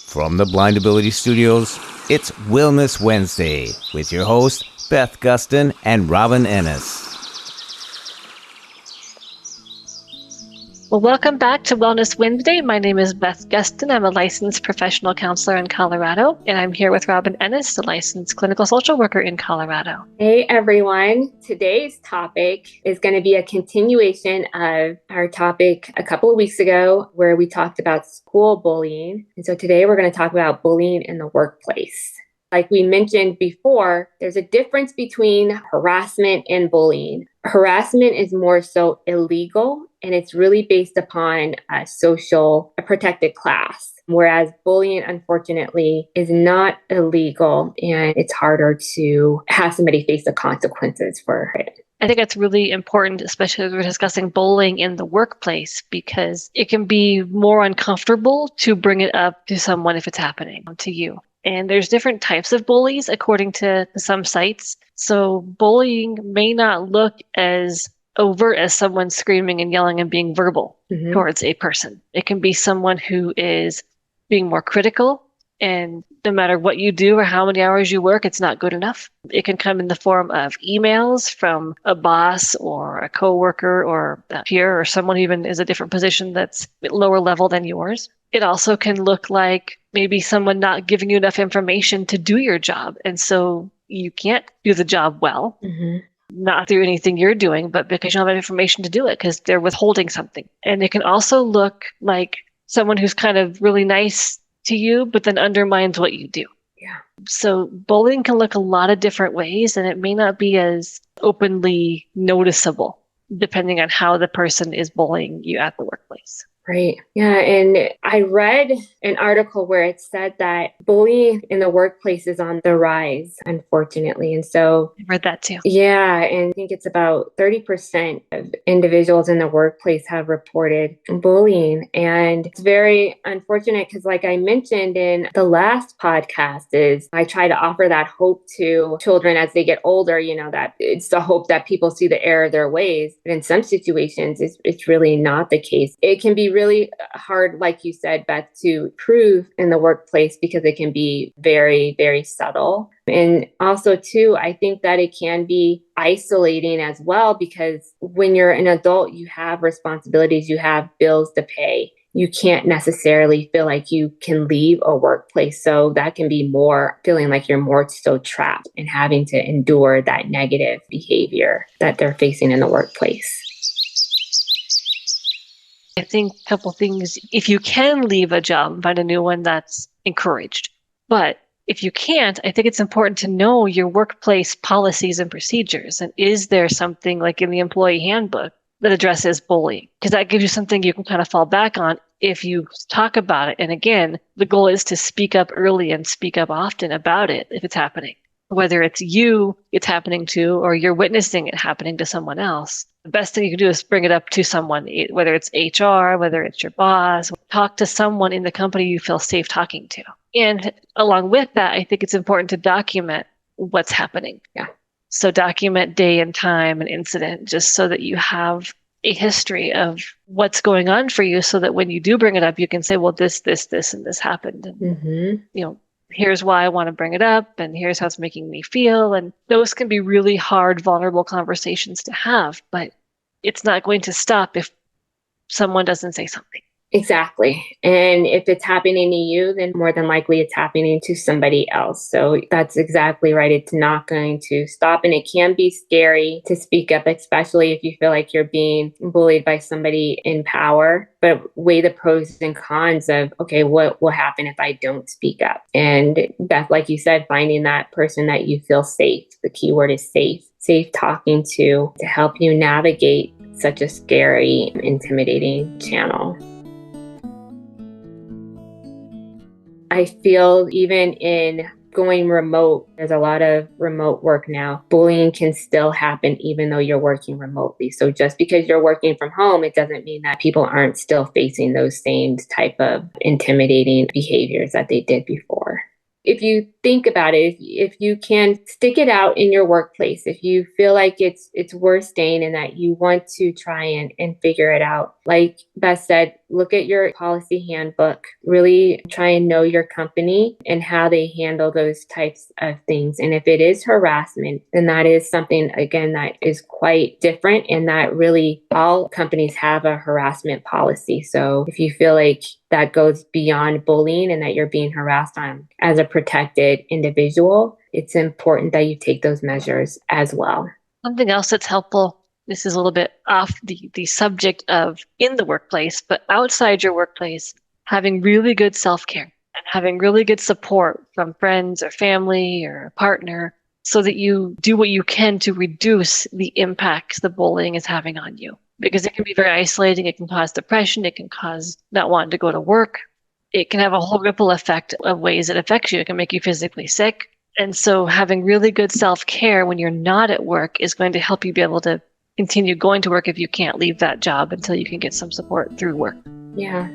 From the Blind Ability Studios, it's Wellness Wednesday with your hosts, Beth Gustin and Robin Ennis. Well, welcome back to Wellness Wednesday. My name is Beth Gustin. I'm a licensed professional counselor in Colorado, and I'm here with Robin Ennis, a licensed clinical social worker in Colorado. Hey, everyone. Today's topic is going to be a continuation of our topic a couple of weeks ago where we talked about school bullying. And so today we're going to talk about bullying in the workplace. Like we mentioned before, there's a difference between harassment and bullying. Harassment is more so illegal, and it's really based upon a protected class. Whereas bullying, unfortunately, is not illegal, and it's harder to have somebody face the consequences for it. I think that's really important, especially as we're discussing bullying in the workplace, because it can be more uncomfortable to bring it up to someone if it's happening to you. And there's different types of bullies according to some sites. So bullying may not look as overt as someone screaming and yelling and being verbal towards a person. It can be someone who is being more critical, and no matter what you do or how many hours you work, it's not good enough. It can come in the form of emails from a boss or a coworker or a peer or someone who even is a different position that's lower level than yours. It also can look like maybe someone not giving you enough information to do your job. And so you can't do the job well, not through anything you're doing, but because you don't have information to do it because they're withholding something. And it can also look like someone who's kind of really nice to you, but then undermines what you do. Yeah. So bullying can look a lot of different ways, and it may not be as openly noticeable depending on how the person is bullying you at the workplace. Right. Yeah. And I read an article where it said that bullying in the workplace is on the rise, unfortunately. And so I read that too. Yeah. And I think it's about 30% of individuals in the workplace have reported bullying. And it's very unfortunate because, like I mentioned in the last podcast, is I try to offer that hope to children as they get older, that it's the hope that people see the error of their ways. But in some situations, it's really not the case. It can be really hard, like you said, Beth, to prove in the workplace because it can be very, very subtle. And also, too, I think that it can be isolating as well, because when you're an adult, you have responsibilities, you have bills to pay. You can't necessarily feel like you can leave a workplace. So that can be more feeling like you're more so trapped and having to endure that negative behavior that they're facing in the workplace. I think a couple things. If you can leave a job and find a new one, that's encouraged. But if you can't, I think it's important to know your workplace policies and procedures. And is there something like in the employee handbook that addresses bullying? Because that gives you something you can kind of fall back on if you talk about it. And again, the goal is to speak up early and speak up often about it if it's happening. Whether it's you it's happening to, or you're witnessing it happening to someone else. The best thing you can do is bring it up to someone, whether it's HR, whether it's your boss. Talk to someone in the company you feel safe talking to. And along with that, I think it's important to document what's happening. Yeah. So document day and time and incident, just so that you have a history of what's going on for you, so that when you do bring it up, you can say, well, this, and this happened. And, here's why I want to bring it up, and here's how it's making me feel. And those can be really hard, vulnerable conversations to have, but it's not going to stop if someone doesn't say something. Exactly. And if it's happening to you, then more than likely it's happening to somebody else. So that's exactly right. It's not going to stop. And it can be scary to speak up, especially if you feel like you're being bullied by somebody in power. But weigh the pros and cons of, okay, what will happen if I don't speak up? And Beth, like you said, finding that person that you feel safe. The key word is safe talking to help you navigate such a scary, intimidating channel. I feel even in going remote, there's a lot of remote work now. Bullying can still happen even though you're working remotely. So just because you're working from home, it doesn't mean that people aren't still facing those same type of intimidating behaviors that they did before. if you think about it, if you can stick it out in your workplace, if you feel like it's worth staying and that you want to try and figure it out, like Beth said, look at your policy handbook, really try and know your company and how they handle those types of things. And if it is harassment, then that is something, again, that is quite different, and that really all companies have a harassment policy. So if you feel like that goes beyond bullying and that you're being harassed on as a protected individual, it's important that you take those measures as well. Something else that's helpful, this is a little bit off the subject of in the workplace, but outside your workplace, having really good self-care and having really good support from friends or family or a partner so that you do what you can to reduce the impacts the bullying is having on you. Because it can be very isolating. It can cause depression. It can cause not wanting to go to work. It can have a whole ripple effect of ways it affects you. It can make you physically sick. And so having really good self-care when you're not at work is going to help you be able to continue going to work if you can't leave that job until you can get some support through work. Yeah.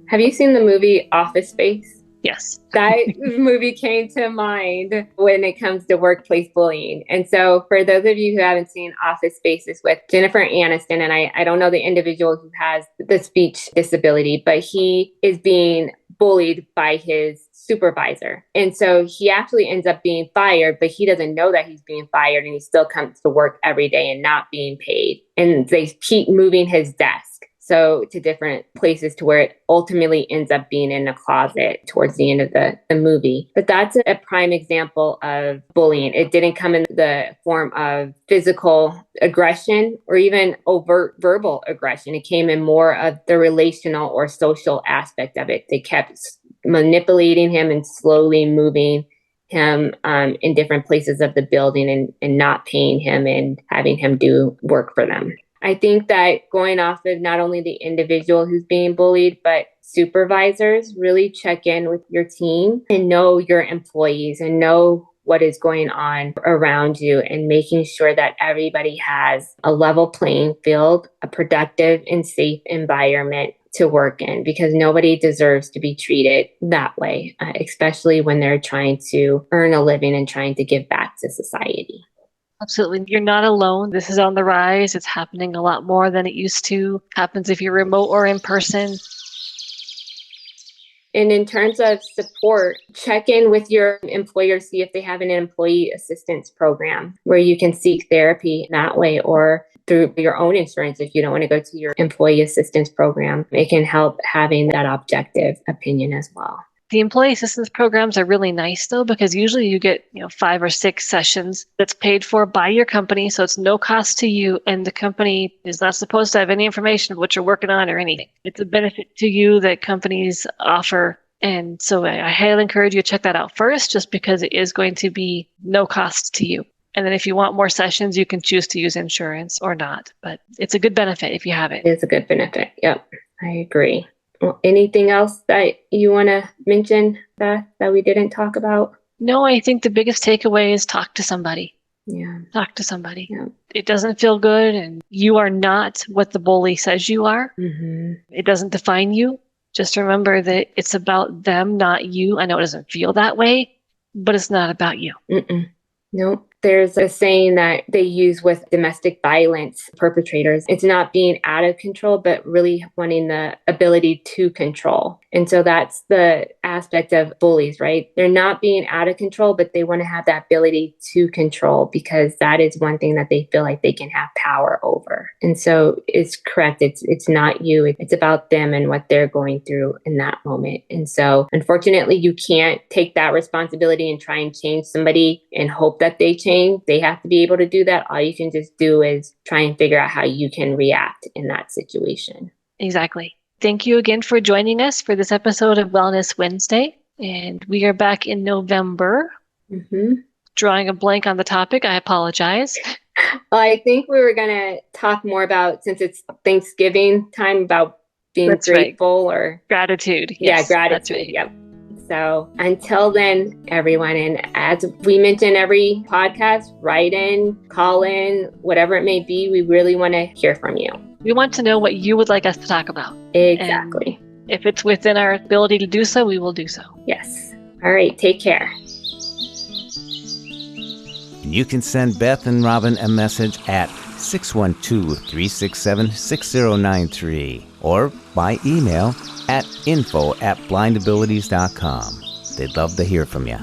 Have you seen the movie Office Space? Yes. That movie came to mind when it comes to workplace bullying. And so for those of you who haven't seen Office Space, is with Jennifer Aniston, and I don't know the individual who has the speech disability, but he is being bullied by his supervisor. And so he actually ends up being fired, but he doesn't know that he's being fired, and he still comes to work every day and not being paid. And they keep moving his desk to different places to where it ultimately ends up being in a closet towards the end of the movie. But that's a prime example of bullying. It didn't come in the form of physical aggression or even overt verbal aggression. It came in more of the relational or social aspect of it. They kept manipulating him and slowly moving him in different places of the building and not paying him and having him do work for them. I think that going off of not only the individual who's being bullied, but supervisors, really check in with your team and know your employees and know what is going on around you, and making sure that everybody has a level playing field, a productive and safe environment to work in, because nobody deserves to be treated that way, especially when they're trying to earn a living and trying to give back to society. Absolutely. You're not alone. This is on the rise. It's happening a lot more than it used to. Happens if you're remote or in person. And in terms of support, check in with your employer, see if they have an employee assistance program where you can seek therapy that way, or through your own insurance if you don't want to go to your employee assistance program. It can help having that objective opinion as well. The employee assistance programs are really nice though, because usually you get 5 or 6 sessions that's paid for by your company. So it's no cost to you, and the company is not supposed to have any information of what you're working on or anything. It's a benefit to you that companies offer. And so I highly encourage you to check that out first, just because it is going to be no cost to you. And then if you want more sessions, you can choose to use insurance or not. But it's a good benefit if you have it. It is a good benefit. Yep, I agree. Well, anything else that you want to mention, Beth, that we didn't talk about? No, I think the biggest takeaway is talk to somebody. Yeah. Talk to somebody. Yeah. It doesn't feel good, and you are not what the bully says you are. Mm-hmm. It doesn't define you. Just remember that it's about them, not you. I know it doesn't feel that way, but it's not about you. Nope. There's a saying that they use with domestic violence perpetrators. It's not being out of control, but really wanting the ability to control. And so that's the aspect of bullies, right? They're not being out of control, but they want to have that ability to control, because that is one thing that they feel like they can have power over. And so it's correct. It's not you. It's about them and what they're going through in that moment. And so unfortunately, you can't take that responsibility and try and change somebody and hope that they change. They have to be able to do that. All you can just do is try and figure out how you can react in that situation. Exactly. Thank you again for joining us for this episode of Wellness Wednesday. And we are back in November. Drawing a blank on the topic. I apologize. Well, I think we were going to talk more about, since it's Thanksgiving time, about being grateful or gratitude. Yes, gratitude. That's right. Yep. So until then, everyone, and as we mention every podcast, write in, call in, whatever it may be, we really want to hear from you. We want to know what you would like us to talk about. Exactly. If it's within our ability to do so, we will do so. Yes. All right. Take care. You can send Beth and Robin a message at 612-367-6093 or by email at info@blindabilities.com. They'd love to hear from you.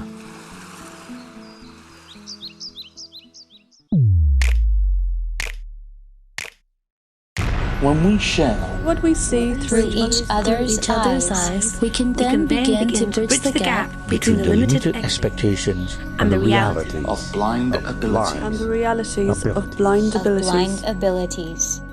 When we share what we see through each other's eyes, we can then begin to bridge the gap between the limited expectations and the reality of blind abilities. and the realities of blind abilities.